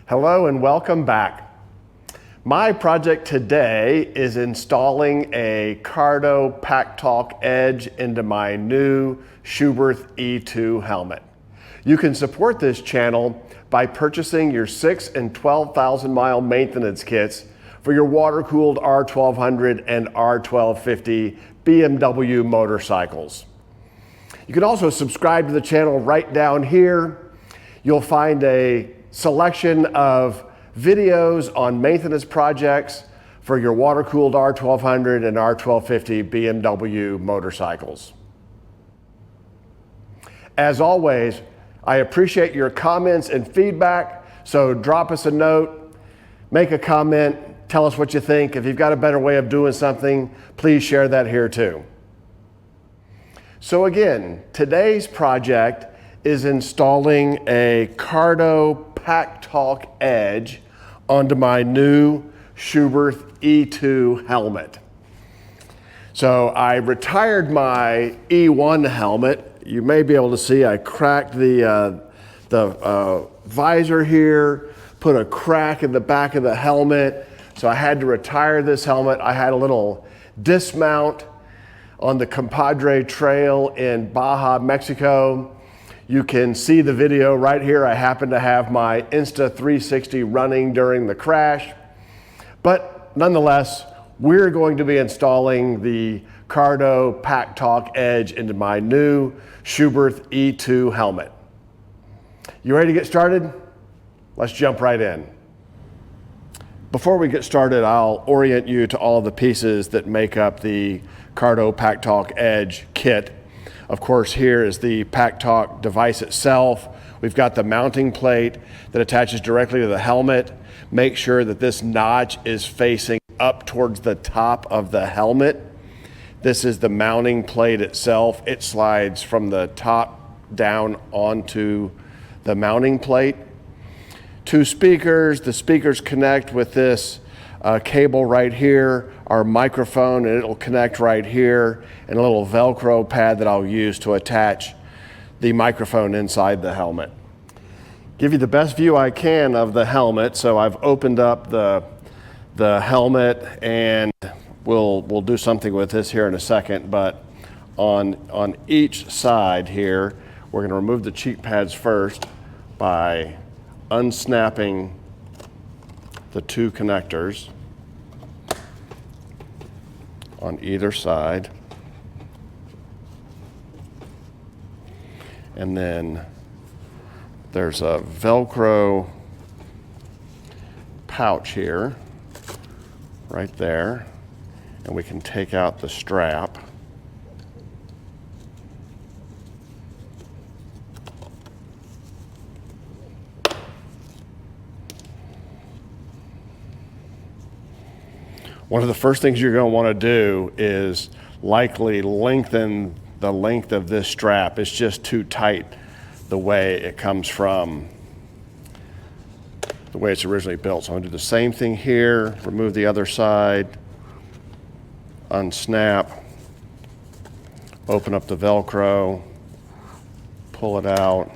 Hello and welcome back. My project today is installing a Cardo Packtalk Edge into my new Schuberth E2 helmet. You can support this channel by purchasing your 6,000 and 12,000 mile maintenance kits for your water-cooled R1200 and R1250 BMW motorcycles. You can also subscribe to the channel right down here. You'll find a selection of videos on maintenance projects for your water-cooled R1200 and R1250 BMW motorcycles. As always, I appreciate your comments and feedback, so drop us a note, make a comment, tell us what you think. If you've got a better way of doing something, please share that here too. So again, today's project is installing a Cardo Packtalk Edge onto my new Schuberth E2 helmet. So I retired my E1 helmet. You may be able to see I cracked the visor here, put a crack in the back of the helmet. So I had to retire this helmet. I had a little dismount on the Compadre Trail in Baja, Mexico. You can see the video right here. I happen to have my Insta360 running during the crash. But nonetheless, we're going to be installing the Cardo Packtalk Edge into my new Schuberth E2 helmet. You ready to get started? Let's jump right in. Before we get started, I'll orient you to all of the pieces that make up the Cardo Packtalk Edge kit. Of course, here is the Packtalk device itself. We've got the mounting plate that attaches directly to the helmet. Make sure that this notch is facing up towards the top of the helmet. This is the mounting plate itself. It slides from the top down onto the mounting plate. Two speakers. The speakers connect with this cable right here, our microphone, and it'll connect right here, and a little Velcro pad that I'll use to attach the microphone inside the helmet. Give you the best view I can of the helmet. So I've opened up the helmet, and we'll do something with this here in a second, but on each side here, we're going to remove the cheek pads first by unsnapping the two connectors on either side. And then there's a Velcro pouch here, right there, and we can take out the strap. One of the first things you're going to want to do is likely lengthen the length of this strap. It's just too tight the way it comes from the way it's originally built. So I'm going to do the same thing here, remove the other side, unsnap, open up the Velcro, pull it out.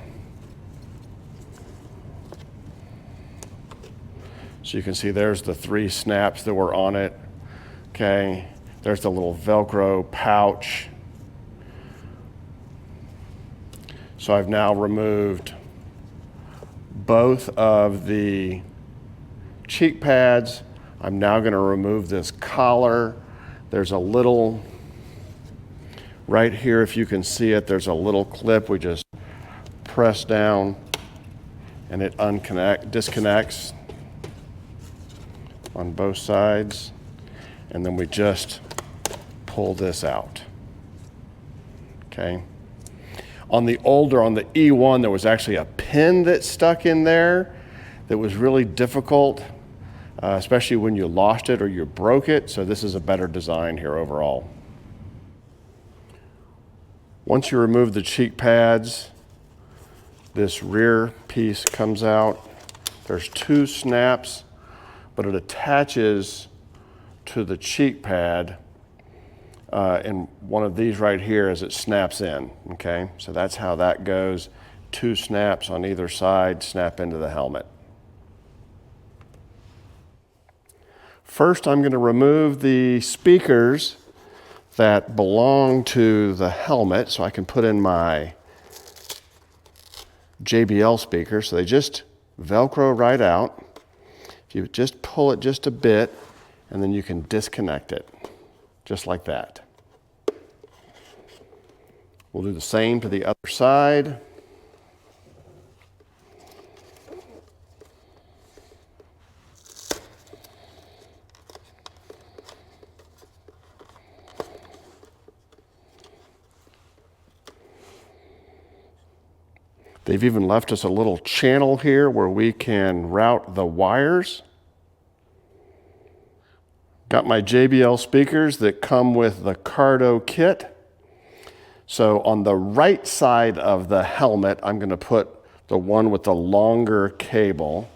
So you can see there's the three snaps that were on it. Okay, there's the little Velcro pouch. So I've now removed both of the cheek pads. I'm now going to remove this collar. There's a little, right here, if you can see it, there's a little clip. We just press down and it disconnects on both sides, and then we just pull this out. Okay. On the E1, there was actually a pin that stuck in there that was really difficult, especially when you lost it or you broke it. So this is a better design here overall. Once you remove the cheek pads, this rear piece comes out. There's two snaps, but it attaches to the cheek pad in one of these right here as it snaps in, okay? So that's how that goes. Two snaps on either side snap into the helmet. First, I'm going to remove the speakers that belong to the helmet so I can put in my JBL speakers. So they just Velcro right out. If you just pull it just a bit, and then you can disconnect it, just like that. We'll do the same to the other side. They've even left us a little channel here where we can route the wires. Got my JBL speakers that come with the Cardo kit. So on the right side of the helmet, I'm going to put the one with the longer cable.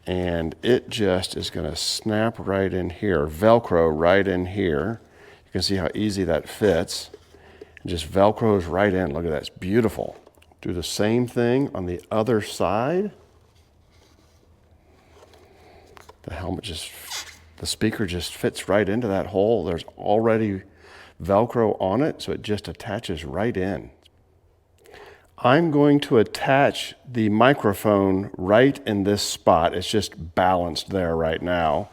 And it just is going to snap right in here, Velcro right in here. You can see how easy that fits. It just Velcros right in. Look at that, it's beautiful. Do the same thing on the other side. The speaker just fits right into that hole. There's already Velcro on it, so it just attaches right in. I'm going to attach the microphone right in this spot. It's just balanced there right now.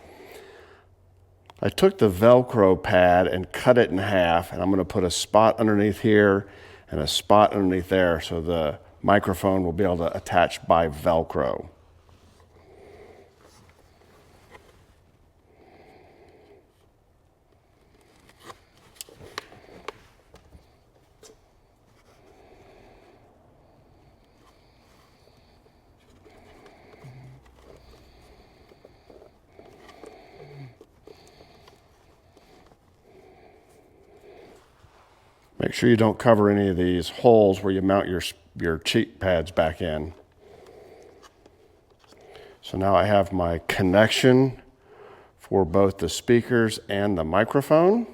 I took the Velcro pad and cut it in half, and I'm going to put a spot underneath here and a spot underneath there so the microphone will be able to attach by Velcro. Make sure you don't cover any of these holes where you mount your cheek pads back in. So now I have my connection for both the speakers and the microphone.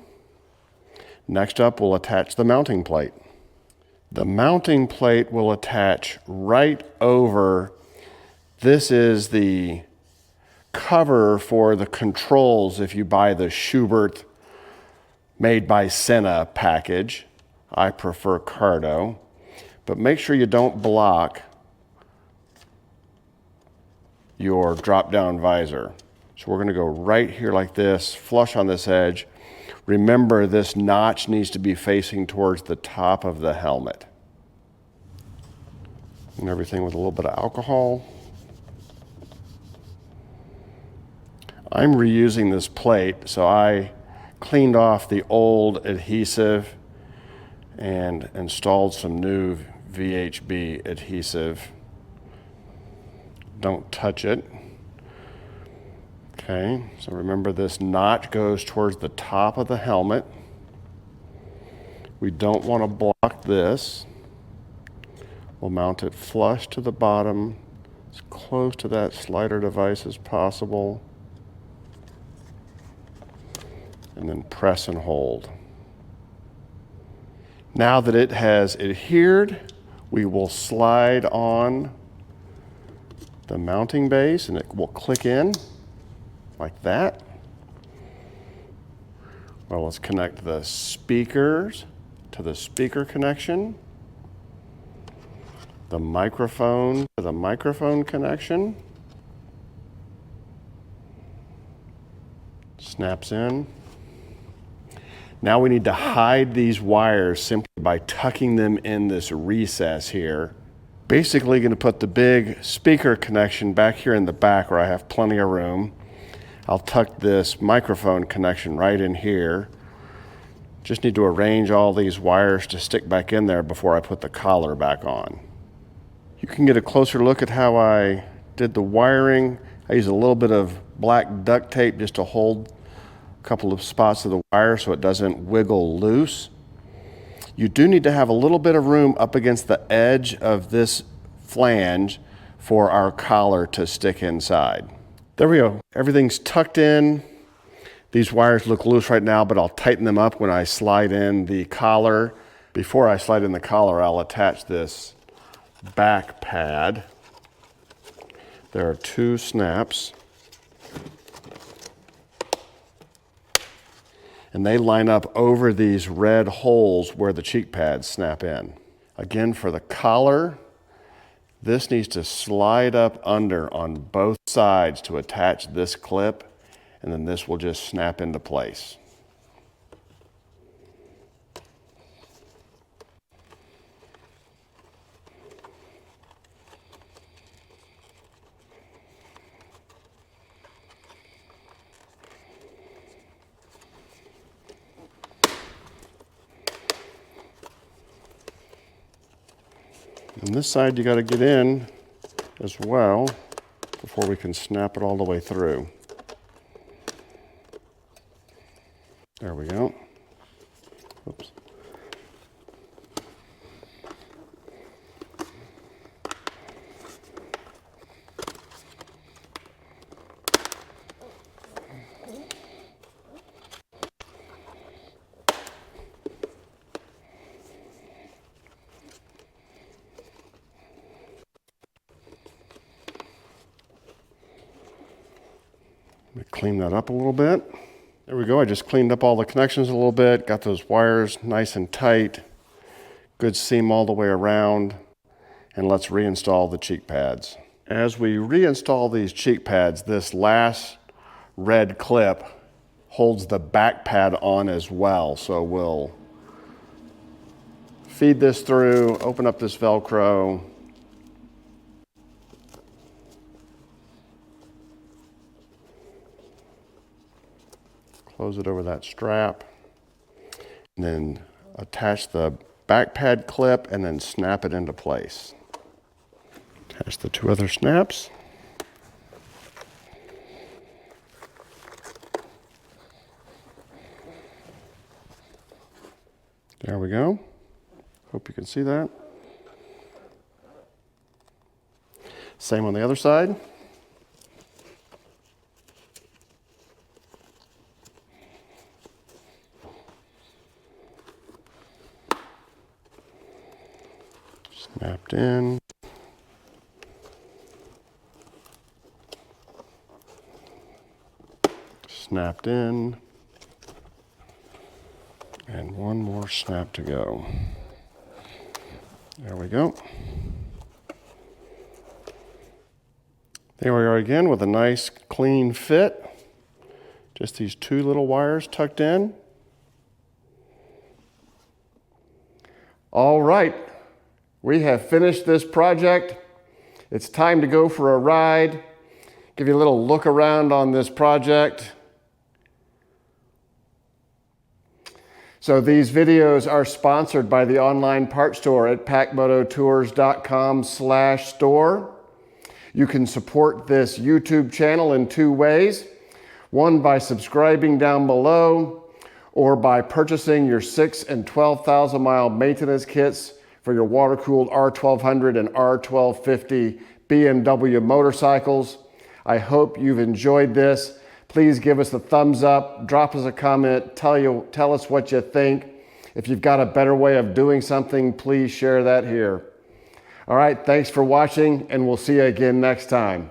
Next up, we'll attach the mounting plate. The mounting plate will attach right over. This is the cover for the controls if you buy the Schuberth made by Senna package. I prefer Cardo, but make sure you don't block your drop-down visor. So we're going to go right here like this, flush on this edge. Remember, this notch needs to be facing towards the top of the helmet. And everything with a little bit of alcohol. I'm reusing this plate, so I cleaned off the old adhesive and installed some new VHB adhesive. Don't touch it. Okay, so remember this notch goes towards the top of the helmet. We don't want to block this. We'll mount it flush to the bottom, as close to that slider device as possible. And then press and hold. Now that it has adhered, we will slide on the mounting base and it will click in like that. Well, let's connect the speakers to the speaker connection, the microphone to the microphone connection. Snaps in. Now we need to hide these wires simply by tucking them in this recess here. Basically going to put the big speaker connection back here in the back where I have plenty of room. I'll tuck this microphone connection right in here. Just need to arrange all these wires to stick back in there before I put the collar back on. You can get a closer look at how I did the wiring. I used a little bit of black duct tape just to hold a couple of spots of the wire so it doesn't wiggle loose. You do need to have a little bit of room up against the edge of this flange for our collar to stick inside. There we go. Everything's tucked in. These wires look loose right now, but I'll tighten them up when I slide in the collar. Before I slide in the collar, I'll attach this back pad. There are two snaps. and they line up over these red holes where the cheek pads snap in. Again, for the collar, this needs to slide up under on both sides to attach this clip, and then this will just snap into place. And this side you got to get in as well before we can snap it all the way through. There we go. Oops. Clean that up a little bit. There we go. I just cleaned up all the connections a little bit, got those wires nice and tight, good seam all the way around, and let's reinstall the cheek pads. As we reinstall these cheek pads, this last red clip holds the back pad on as well. So we'll feed this through, open up this Velcro, close it over that strap, and then attach the back pad clip and then snap it into place. Attach the two other snaps. There we go. Hope you can see that. Same on the other side. Snapped in. Snapped in. And one more snap to go. There we go. There we are again with a nice clean fit. Just these two little wires tucked in. All right. We have finished this project. It's time to go for a ride. Give you a little look around on this project. So these videos are sponsored by the online part store at packmototours.com/store. You can support this YouTube channel in two ways. One, by subscribing down below, or by purchasing your 6,000 and 12,000 mile maintenance kits for your water-cooled R1200 and R1250 BMW motorcycles. I hope you've enjoyed this. Please give us a thumbs up, drop us a comment, tell us what you think. If you've got a better way of doing something, please share that here. All right, thanks for watching, and we'll see you again next time.